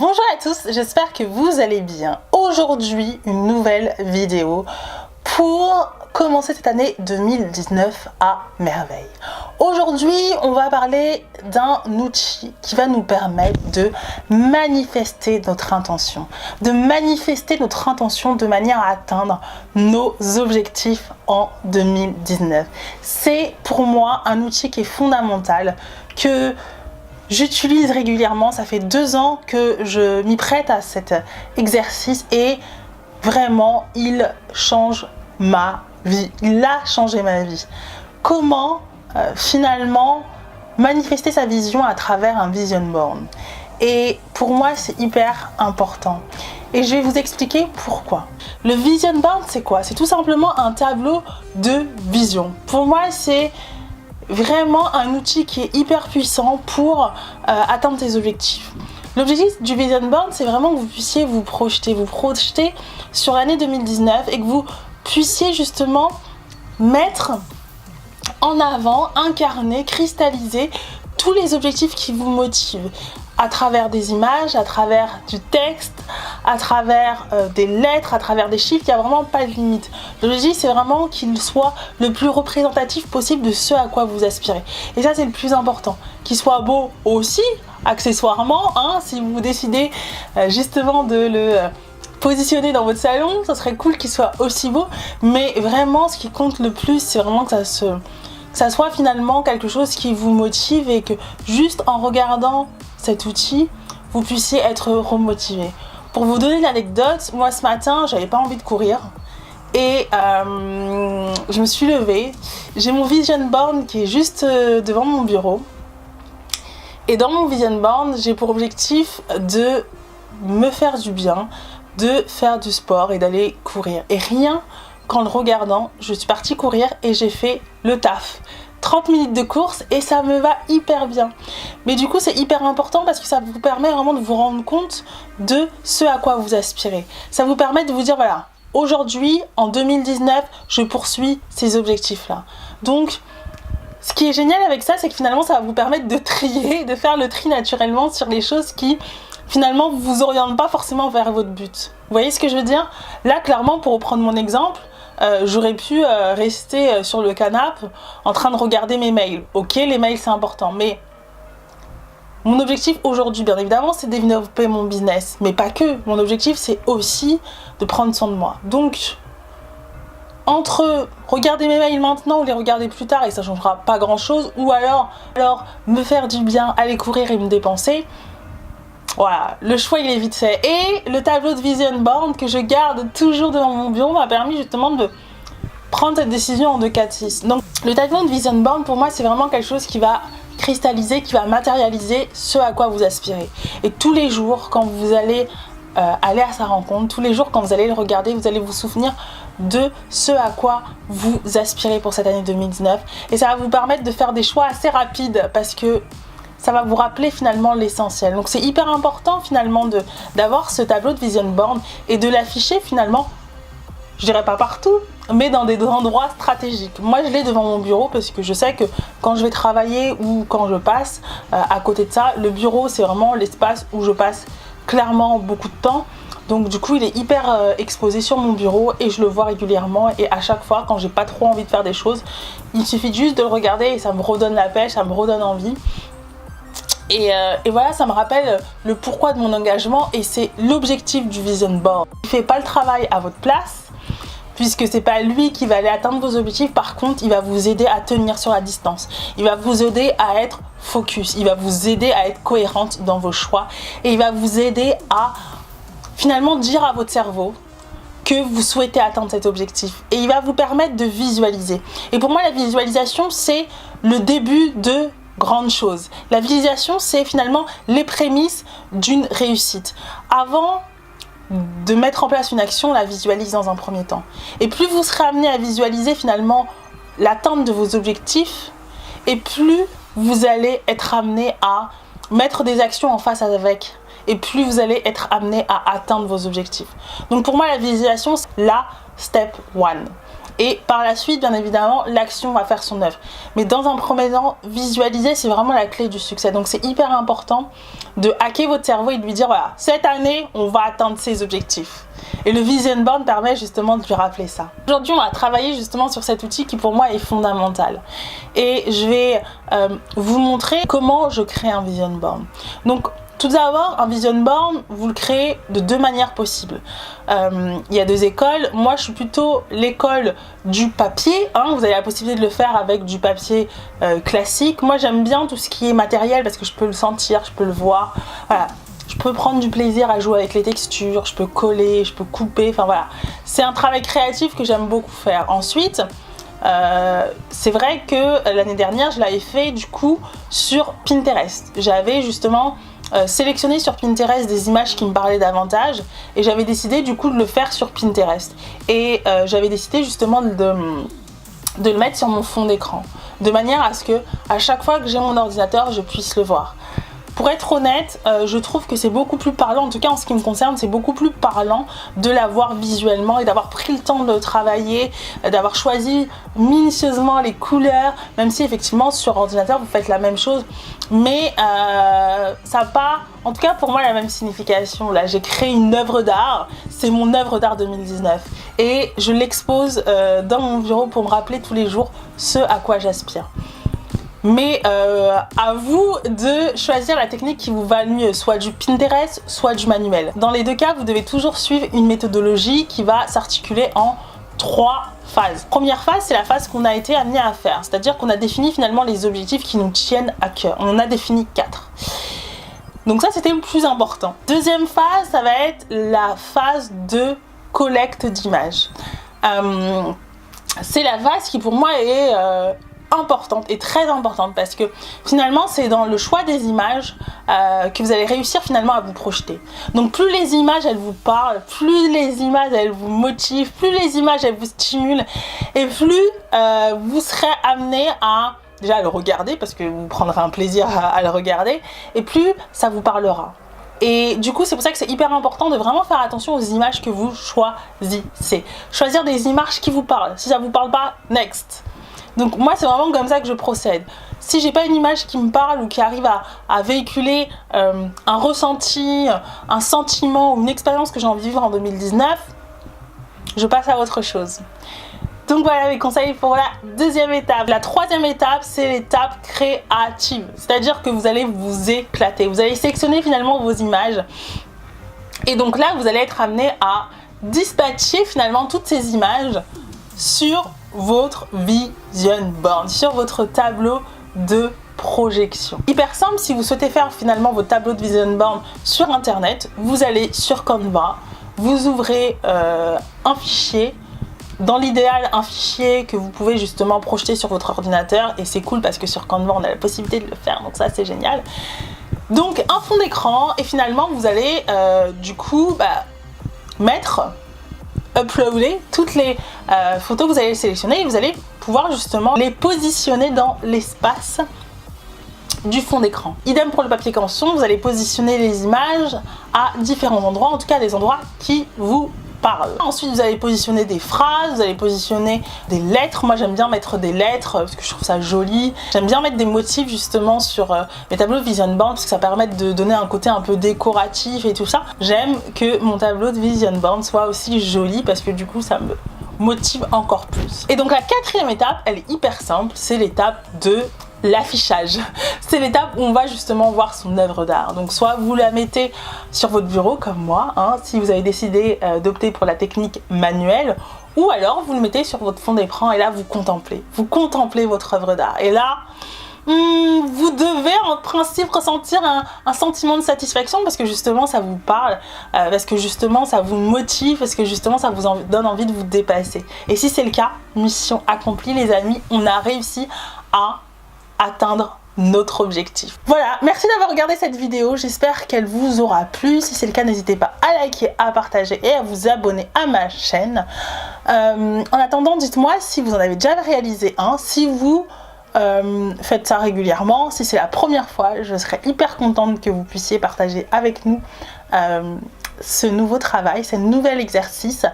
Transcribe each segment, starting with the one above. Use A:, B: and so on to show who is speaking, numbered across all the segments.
A: Bonjour à tous, j'espère que vous allez bien. Aujourd'hui, une nouvelle vidéo pour commencer cette année 2019 à merveille. Aujourd'hui, on va parler d'un outil qui va nous permettre de manifester notre intention. De manifester notre intention de manière à atteindre nos objectifs en 2019. C'est pour moi un outil qui est fondamental, que j'utilise régulièrement. Ça fait 2 ans que je m'y prête à cet exercice et vraiment il change ma vie. Il a changé ma vie. Comment finalement manifester sa vision à travers un vision board? Et pour moi c'est hyper important. Et je vais vous expliquer pourquoi. Le vision board, c'est quoi? C'est tout simplement un tableau de vision. Pour moi c'est vraiment un outil qui est hyper puissant pour atteindre tes objectifs. L'objectif du vision board, c'est vraiment que vous puissiez vous projeter sur l'année 2019 et que vous puissiez justement mettre en avant, incarner, cristalliser tous les objectifs qui vous motivent à travers des images, à travers du texte, à travers des lettres, à travers des chiffres. Il n'y a vraiment pas de limite. L'objectif, c'est vraiment qu'il soit le plus représentatif possible de ce à quoi vous aspirez. Et ça, c'est le plus important. Qu'il soit beau aussi, accessoirement, hein, si vous décidez justement de le positionner dans votre salon, ça serait cool qu'il soit aussi beau. Mais vraiment, ce qui compte le plus, c'est vraiment que ça soit finalement quelque chose qui vous motive et que juste en regardant cet outil, vous puissiez être remotivé. Pour vous donner l'anecdote, moi ce matin, j'avais pas envie de courir et je me suis levée. J'ai mon vision board qui est juste devant mon bureau. Et dans mon vision board, j'ai pour objectif de me faire du bien, de faire du sport et d'aller courir. Et rien qu'en le regardant, je suis partie courir et j'ai fait le taf. 30 minutes de course et ça me va hyper bien. Mais du coup, c'est hyper important parce que ça vous permet vraiment de vous rendre compte de ce à quoi vous aspirez. Ça vous permet de vous dire, voilà, aujourd'hui, en 2019, je poursuis ces objectifs-là. Donc, ce qui est génial avec ça, c'est que finalement, ça va vous permettre de trier, de faire le tri naturellement sur les choses qui, finalement, ne vous orientent pas forcément vers votre but. Vous voyez ce que je veux dire? Là, clairement, pour reprendre mon exemple, j'aurais pu rester sur le canapé en train de regarder mes mails. Ok, les mails c'est important, mais mon objectif aujourd'hui, bien évidemment, c'est de développer mon business, mais pas que. Mon objectif, c'est aussi de prendre soin de moi. Donc, entre regarder mes mails maintenant ou les regarder plus tard et ça changera pas grand chose, ou alors me faire du bien, aller courir et me dépenser. Voilà, le choix il est vite fait. Et le tableau de vision board que je garde toujours devant mon bureau m'a permis justement de prendre cette décision en 2, 4, 6. Donc le tableau de vision board pour moi c'est vraiment quelque chose qui va cristalliser, qui va matérialiser ce à quoi vous aspirez. Et tous les jours quand vous allez aller à sa rencontre, tous les jours quand vous allez le regarder, vous allez vous souvenir de ce à quoi vous aspirez pour cette année 2019. Et ça va vous permettre de faire des choix assez rapides parce que ça va vous rappeler finalement l'essentiel. Donc c'est hyper important finalement d'avoir ce tableau de vision board et de l'afficher finalement, je dirais pas partout, mais dans des endroits stratégiques. Moi je l'ai devant mon bureau parce que je sais que quand je vais travailler ou quand je passe à côté de ça, le bureau c'est vraiment l'espace où je passe clairement beaucoup de temps. Donc du coup il est hyper exposé sur mon bureau et je le vois régulièrement et à chaque fois quand j'ai pas trop envie de faire des choses, il suffit juste de le regarder et ça me redonne la pêche, ça me redonne envie. Et voilà, ça me rappelle le pourquoi de mon engagement et c'est l'objectif du vision board. Il ne fait pas le travail à votre place puisque c'est pas lui qui va aller atteindre vos objectifs. Par contre, il va vous aider à tenir sur la distance. Il va vous aider à être focus. Il va vous aider à être cohérente dans vos choix et il va vous aider à finalement dire à votre cerveau que vous souhaitez atteindre cet objectif et il va vous permettre de visualiser. Et pour moi, la visualisation, c'est le début de grande chose. La visualisation, c'est finalement les prémices d'une réussite. Avant de mettre en place une action, on la visualise dans un premier temps. Et plus vous serez amené à visualiser finalement l'atteinte de vos objectifs, et plus vous allez être amené à mettre des actions en face avec, et plus vous allez être amené à atteindre vos objectifs. Donc pour moi, la visualisation, c'est la step 1. et par la suite, bien évidemment, l'action va faire son œuvre. Mais dans un premier temps, visualiser, c'est vraiment la clé du succès. Donc c'est hyper important de hacker votre cerveau et de lui dire, voilà, cette année, on va atteindre ces objectifs. Et le Vision Board permet justement de lui rappeler ça. Aujourd'hui, on va travailler justement sur cet outil qui pour moi est fondamental. Et je vais vous montrer comment je crée un Vision Board. Donc, tout d'abord, un Vision Board, vous le créez de deux manières possibles. Il y a deux écoles. Moi, je suis plutôt l'école du papier. Vous avez la possibilité de le faire avec du papier classique. Moi, j'aime bien tout ce qui est matériel parce que je peux le sentir, je peux le voir. Voilà. Je peux prendre du plaisir à jouer avec les textures, je peux coller, je peux couper. Enfin voilà, c'est un travail créatif que j'aime beaucoup faire. Ensuite, c'est vrai que l'année dernière, je l'avais fait du coup sur Pinterest. J'avais justement sélectionné sur Pinterest des images qui me parlaient davantage et j'avais décidé du coup de le faire sur Pinterest. Et j'avais décidé justement de le mettre sur mon fond d'écran de manière à ce que à chaque fois que j'ai mon ordinateur, je puisse le voir. Pour être honnête, je trouve que c'est beaucoup plus parlant, en tout cas en ce qui me concerne, c'est beaucoup plus parlant de la voir visuellement et d'avoir pris le temps de le travailler, d'avoir choisi minutieusement les couleurs, même si effectivement sur ordinateur vous faites la même chose, mais ça n'a pas, en tout cas pour moi, la même signification. Là, j'ai créé une œuvre d'art, c'est mon œuvre d'art 2019 et je l'expose dans mon bureau pour me rappeler tous les jours ce à quoi j'aspire. Mais à vous de choisir la technique qui vous va le mieux, soit du Pinterest, soit du manuel. Dans les deux cas, vous devez toujours suivre une méthodologie qui va s'articuler en 3 phases. Première phase, c'est la phase qu'on a été amené à faire, c'est-à-dire qu'on a défini finalement les objectifs qui nous tiennent à cœur. On en a défini 4. Donc ça, c'était le plus important. Deuxième phase, ça va être la phase de collecte d'images. C'est la phase qui pour moi est importante et très importante parce que finalement c'est dans le choix des images que vous allez réussir finalement à vous projeter. Donc plus les images elles vous parlent, plus les images elles vous motivent, plus les images elles vous stimulent et plus vous serez amené à déjà le regarder parce que vous prendrez un plaisir à le regarder et plus ça vous parlera. Et du coup, c'est pour ça que c'est hyper important de vraiment faire attention aux images que vous choisissez. Choisir des images qui vous parlent. Si ça vous parle pas, next. Donc moi c'est vraiment comme ça que je procède. Si j'ai pas une image qui me parle ou qui arrive à véhiculer un ressenti, un sentiment ou une expérience que j'ai envie de vivre en 2019, je passe à autre chose. Donc voilà mes conseils pour la deuxième étape. La troisième étape, c'est l'étape créative. C'est-à-dire que vous allez vous éclater. Vous allez sélectionner finalement vos images. Et donc là, vous allez être amené à dispatcher finalement toutes ces images sur votre Vision Board, sur votre tableau de projection. Hyper simple, si vous souhaitez faire finalement votre tableau de Vision Board sur internet, vous allez sur Canva, vous ouvrez un fichier, dans l'idéal un fichier que vous pouvez justement projeter sur votre ordinateur et c'est cool parce que sur Canva on a la possibilité de le faire, donc ça c'est génial. Donc un fond d'écran et finalement vous allez du coup uploader toutes les photos que vous allez sélectionner et vous allez pouvoir justement les positionner dans l'espace du fond d'écran. Idem pour le papier canson, vous allez positionner les images à différents endroits, en tout cas des endroits qui vous parlent. Ensuite vous allez positionner des phrases, vous allez positionner des lettres. Moi j'aime bien mettre des lettres parce que je trouve ça joli. J'aime bien mettre des motifs justement sur mes tableaux de Vision Board parce que ça permet de donner un côté un peu décoratif et tout ça. J'aime que mon tableau de Vision Board soit aussi joli parce que du coup ça me motive encore plus. Et donc la quatrième étape, elle est hyper simple, c'est l'étape de l'affichage. C'est l'étape où on va justement voir son œuvre d'art. Donc soit vous la mettez sur votre bureau comme moi, si vous avez décidé d'opter pour la technique manuelle, ou alors vous le mettez sur votre fond d'écran et là vous contemplez votre œuvre d'art. Et là, vous devez en principe ressentir un sentiment de satisfaction parce que justement ça vous parle, parce que justement ça vous motive, parce que justement ça vous donne envie de vous dépasser. Et si c'est le cas, mission accomplie les amis, on a réussi à atteindre notre objectif. Voilà, merci d'avoir regardé cette vidéo, j'espère qu'elle vous aura plu. Si c'est le cas, n'hésitez pas à liker, à partager et à vous abonner à ma chaîne. En attendant, dites-moi si vous en avez déjà réalisé un, si vous faites ça régulièrement, si c'est la première fois, je serais hyper contente que vous puissiez partager avec nous ce nouveau travail, ce nouvel exercice.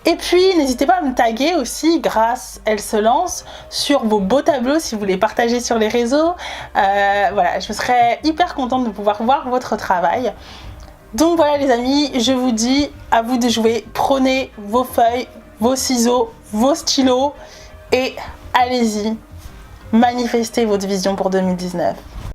A: Et puis n'hésitez pas à me taguer aussi, grâce Elle se lance, sur vos beaux tableaux si vous les partagez sur les réseaux. Voilà, je serais hyper contente de pouvoir voir votre travail. Donc voilà les amis, je vous dis à vous de jouer. Prenez vos feuilles, vos ciseaux, vos stylos et allez-y, manifestez votre vision pour 2019.